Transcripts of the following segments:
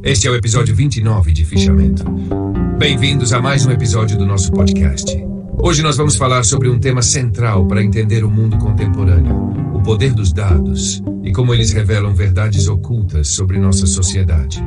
Este é o episódio 29 de Fichamento. Bem-vindos a mais um episódio do nosso podcast. Hoje nós vamos falar sobre um tema central para entender o mundo contemporâneo, o poder dos dados e como eles revelam verdades ocultas sobre nossa sociedade.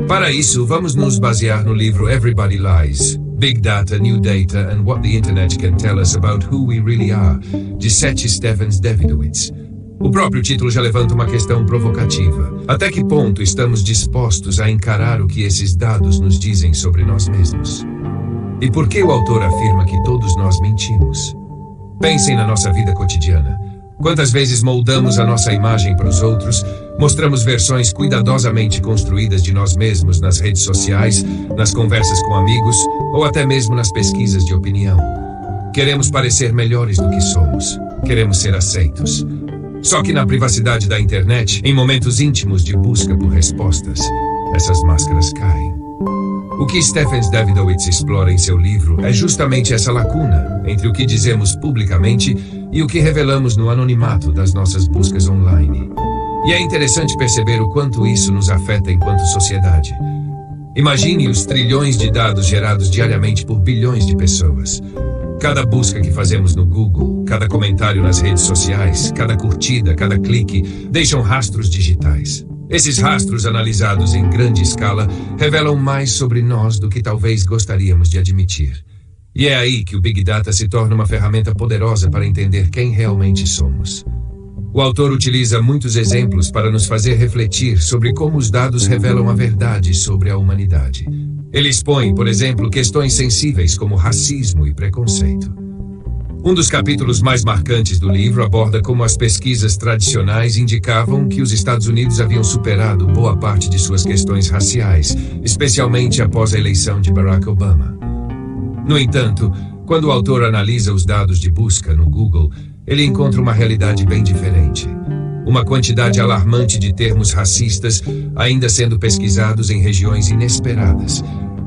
Para isso, vamos nos basear no livro Everybody Lies: Big Data, New Data and What the Internet Can Tell Us About Who We Really Are, de Seth Stephens-Davidowitz. O próprio título já levanta uma questão provocativa. Até que ponto estamos dispostos a encarar o que esses dados nos dizem sobre nós mesmos? E por que o autor afirma que todos nós mentimos? Pensem na nossa vida cotidiana. Quantas vezes moldamos a nossa imagem para os outros, mostramos versões cuidadosamente construídas de nós mesmos nas redes sociais, nas conversas com amigos ou até mesmo nas pesquisas de opinião. Queremos parecer melhores do que somos. Queremos ser aceitos. Só que na privacidade da internet, em momentos íntimos de busca por respostas, essas máscaras caem. O que Stephens-Davidowitz explora em seu livro é justamente essa lacuna entre o que dizemos publicamente e o que revelamos no anonimato das nossas buscas online. E é interessante perceber o quanto isso nos afeta enquanto sociedade. Imagine os trilhões de dados gerados diariamente por bilhões de pessoas. Cada busca que fazemos no Google, cada comentário nas redes sociais, cada curtida, cada clique, deixam rastros digitais. Esses rastros, analisados em grande escala, revelam mais sobre nós do que talvez gostaríamos de admitir. E é aí que o Big Data se torna uma ferramenta poderosa para entender quem realmente somos. O autor utiliza muitos exemplos para nos fazer refletir sobre como os dados revelam a verdade sobre a humanidade. Ele expõe, por exemplo, questões sensíveis como racismo e preconceito. Um dos capítulos mais marcantes do livro aborda como as pesquisas tradicionais indicavam que os Estados Unidos haviam superado boa parte de suas questões raciais, especialmente após a eleição de Barack Obama. No entanto, quando o autor analisa os dados de busca no Google, ele encontra uma realidade bem diferente. Uma quantidade alarmante de termos racistas ainda sendo pesquisados em regiões inesperadas,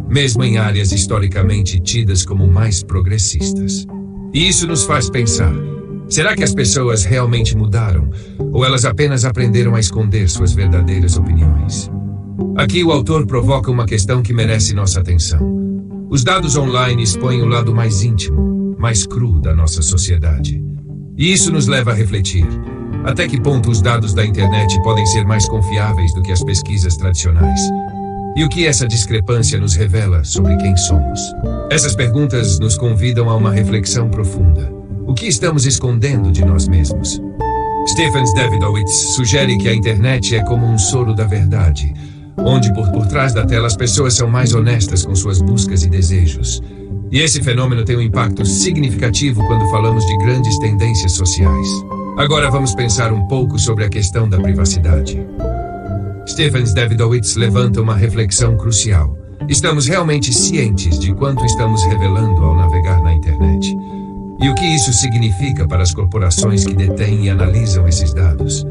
mesmo em áreas historicamente tidas como mais progressistas. E isso nos faz pensar: será que as pessoas realmente mudaram, ou elas apenas aprenderam a esconder suas verdadeiras opiniões? Aqui o autor provoca uma questão que merece nossa atenção. Os dados online expõem o lado mais íntimo, mais cru da nossa sociedade. E isso nos leva a refletir: até que ponto os dados da internet podem ser mais confiáveis do que as pesquisas tradicionais? E o que essa discrepância nos revela sobre quem somos? Essas perguntas nos convidam a uma reflexão profunda. O que estamos escondendo de nós mesmos? Stephens-Davidowitz sugere que a internet é como um soro da verdade, onde por trás da tela as pessoas são mais honestas com suas buscas e desejos. E esse fenômeno tem um impacto significativo quando falamos de grandes tendências sociais. Agora vamos pensar um pouco sobre a questão da privacidade. Stephens-Davidowitz levanta uma reflexão crucial. Estamos realmente cientes de quanto estamos revelando ao navegar na internet? E o que isso significa para as corporações que detêm e analisam esses dados?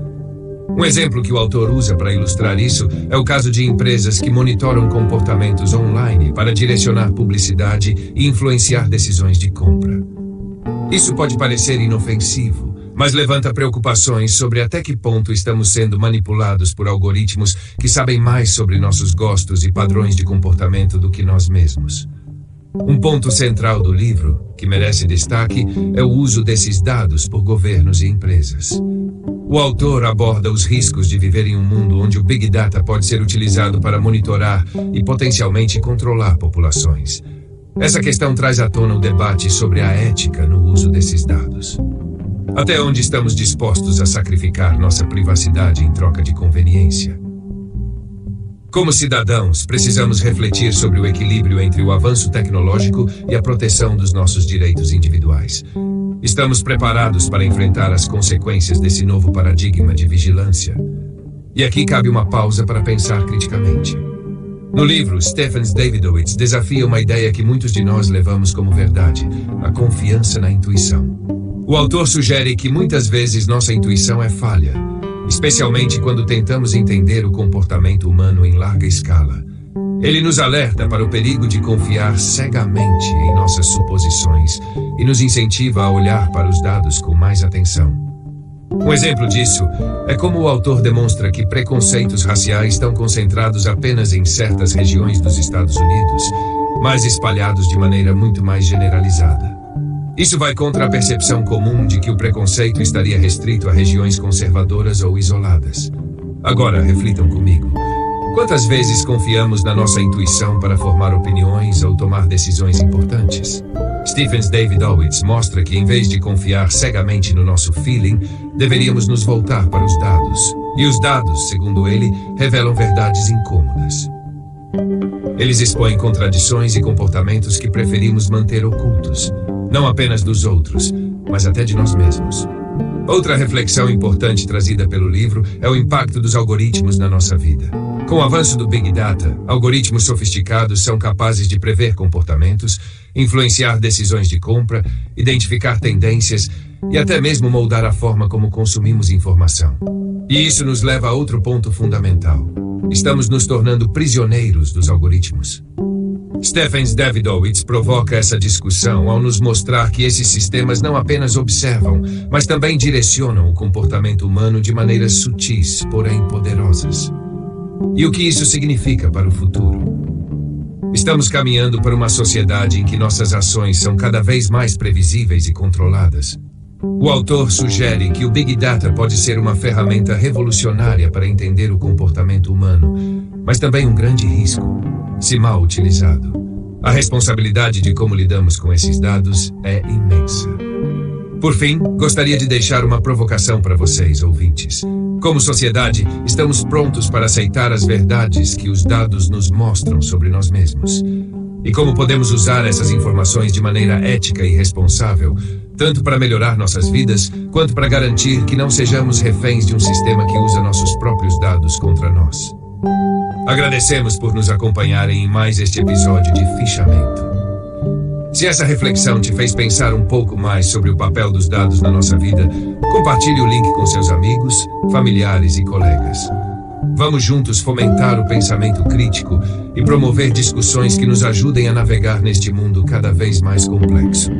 Um exemplo que o autor usa para ilustrar isso é o caso de empresas que monitoram comportamentos online para direcionar publicidade e influenciar decisões de compra. Isso pode parecer inofensivo, mas levanta preocupações sobre até que ponto estamos sendo manipulados por algoritmos que sabem mais sobre nossos gostos e padrões de comportamento do que nós mesmos. Um ponto central do livro, que merece destaque, é o uso desses dados por governos e empresas. O autor aborda os riscos de viver em um mundo onde o Big Data pode ser utilizado para monitorar e potencialmente controlar populações. Essa questão traz à tona o debate sobre a ética no uso desses dados. Até onde estamos dispostos a sacrificar nossa privacidade em troca de conveniência? Como cidadãos, precisamos refletir sobre o equilíbrio entre o avanço tecnológico e a proteção dos nossos direitos individuais. Estamos preparados para enfrentar as consequências desse novo paradigma de vigilância? E aqui cabe uma pausa para pensar criticamente. No livro, Stephens-Davidowitz desafia uma ideia que muitos de nós levamos como verdade: a confiança na intuição. O autor sugere que muitas vezes nossa intuição é falha, especialmente quando tentamos entender o comportamento humano em larga escala. Ele nos alerta para o perigo de confiar cegamente em nossas suposições e nos incentiva a olhar para os dados com mais atenção. Um exemplo disso é como o autor demonstra que preconceitos raciais estão concentrados apenas em certas regiões dos Estados Unidos, mas espalhados de maneira muito mais generalizada. Isso vai contra a percepção comum de que o preconceito estaria restrito a regiões conservadoras ou isoladas. Agora, reflitam comigo. Quantas vezes confiamos na nossa intuição para formar opiniões ou tomar decisões importantes? Stephen Davidowitz mostra que, em vez de confiar cegamente no nosso feeling, deveríamos nos voltar para os dados. E os dados, segundo ele, revelam verdades incômodas. Eles expõem contradições e comportamentos que preferimos manter ocultos, não apenas dos outros, mas até de nós mesmos. Outra reflexão importante trazida pelo livro é o impacto dos algoritmos na nossa vida. Com o avanço do Big Data, algoritmos sofisticados são capazes de prever comportamentos, influenciar decisões de compra, identificar tendências e até mesmo moldar a forma como consumimos informação. E isso nos leva a outro ponto fundamental. Estamos nos tornando prisioneiros dos algoritmos. Stephen Davidowitz provoca essa discussão ao nos mostrar que esses sistemas não apenas observam, mas também direcionam o comportamento humano de maneiras sutis, porém poderosas. E o que isso significa para o futuro? Estamos caminhando para uma sociedade em que nossas ações são cada vez mais previsíveis e controladas. O autor sugere que o Big Data pode ser uma ferramenta revolucionária para entender o comportamento humano, mas também um grande risco, se mal utilizado. A responsabilidade de como lidamos com esses dados é imensa. Por fim, gostaria de deixar uma provocação para vocês, ouvintes. Como sociedade, estamos prontos para aceitar as verdades que os dados nos mostram sobre nós mesmos. E como podemos usar essas informações de maneira ética e responsável, tanto para melhorar nossas vidas, quanto para garantir que não sejamos reféns de um sistema que usa nossos próprios dados contra nós. Agradecemos por nos acompanharem em mais este episódio de Fichamento. Se essa reflexão te fez pensar um pouco mais sobre o papel dos dados na nossa vida, compartilhe o link com seus amigos, familiares e colegas. Vamos juntos fomentar o pensamento crítico e promover discussões que nos ajudem a navegar neste mundo cada vez mais complexo.